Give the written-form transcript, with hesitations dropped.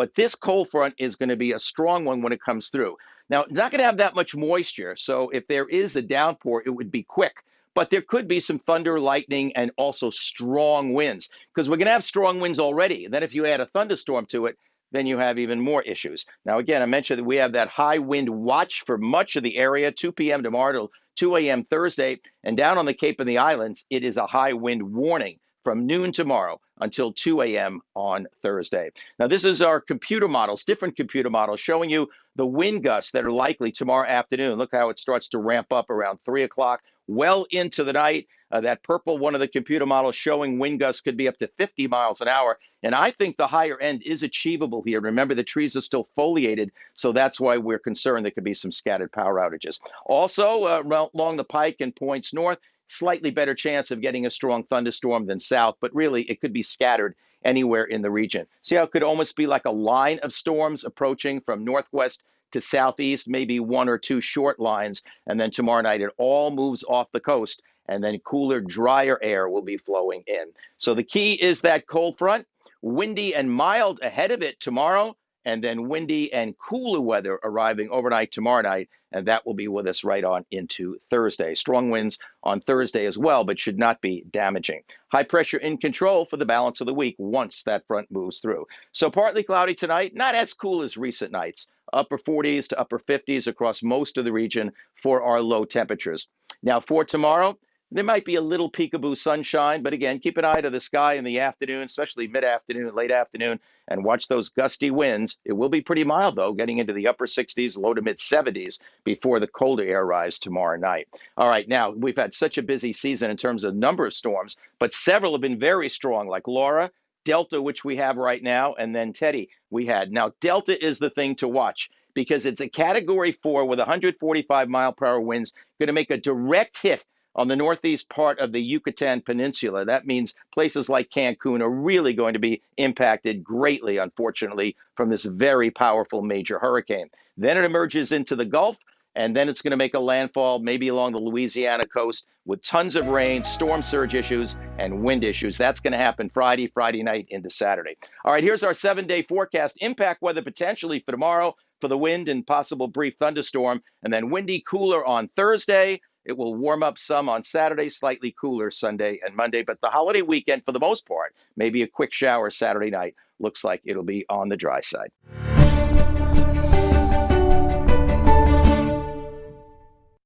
But this cold front is going to be a strong one when it comes through. Now, it's not going to have that much moisture. So if there is a downpour, it would be quick. But there could be some thunder, lightning, and also strong winds because we're going to have strong winds already. And then if you add a thunderstorm to it, then you have even more issues. Now, again, I mentioned that we have that high wind watch for much of the area, 2 p.m. tomorrow till 2 a.m. Thursday. And down on the Cape and the Islands, it is a high wind warning from noon tomorrow until 2 a.m. on Thursday. Now, this is our computer models, different computer models showing you the wind gusts that are likely tomorrow afternoon. Look how it starts to ramp up around 3 o'clock, well into the night. That purple one of the computer models showing wind gusts could be up to 50 miles an hour. And I think the higher end is achievable here. Remember, the trees are still foliated, so that's why we're concerned there could be some scattered power outages. Also, along the Pike and points north, slightly better chance of getting a strong thunderstorm than south, but really it could be scattered anywhere in the region. See how it could almost be like a line of storms approaching from northwest to southeast, maybe one or two short lines, and then tomorrow night it all moves off the coast, and then cooler, drier air will be flowing in. So the key is that cold front, windy and mild ahead of it tomorrow, and then windy and cooler weather arriving overnight tomorrow night, and that will be with us right on into Thursday. Strong winds on Thursday as well, but should not be damaging. High pressure in control for the balance of the week once that front moves through. So partly cloudy tonight, not as cool as recent nights. Upper 40s to upper 50s across most of the region for our low temperatures. Now for tomorrow, there might be a little peekaboo sunshine, but again, keep an eye to the sky in the afternoon, especially mid-afternoon, late afternoon, and watch those gusty winds. It will be pretty mild, though, getting into the upper 60s, low to mid 70s before the colder air arrives tomorrow night. All right, now, we've had such a busy season in terms of number of storms, but several have been very strong, like Laura, Delta, which we have right now, and then Teddy we had. Now, Delta is the thing to watch because it's a Category 4 with 145-mile-per-hour winds, going to make a direct hit on the northeast part of the Yucatan Peninsula. That means places like Cancun are really going to be impacted greatly, unfortunately, from this very powerful major hurricane. Then it emerges into the Gulf, and then it's going to make a landfall maybe along the Louisiana coast with tons of rain, storm surge issues, and wind issues. That's going to happen Friday night into Saturday. All right, here's our 7-day forecast. Impact weather potentially for tomorrow for the wind and possible brief thunderstorm, and then windy, cooler on Thursday. It will warm up some on Saturday, slightly cooler Sunday and Monday, but the holiday weekend, for the most part, maybe a quick shower Saturday night, looks like it'll be on the dry side.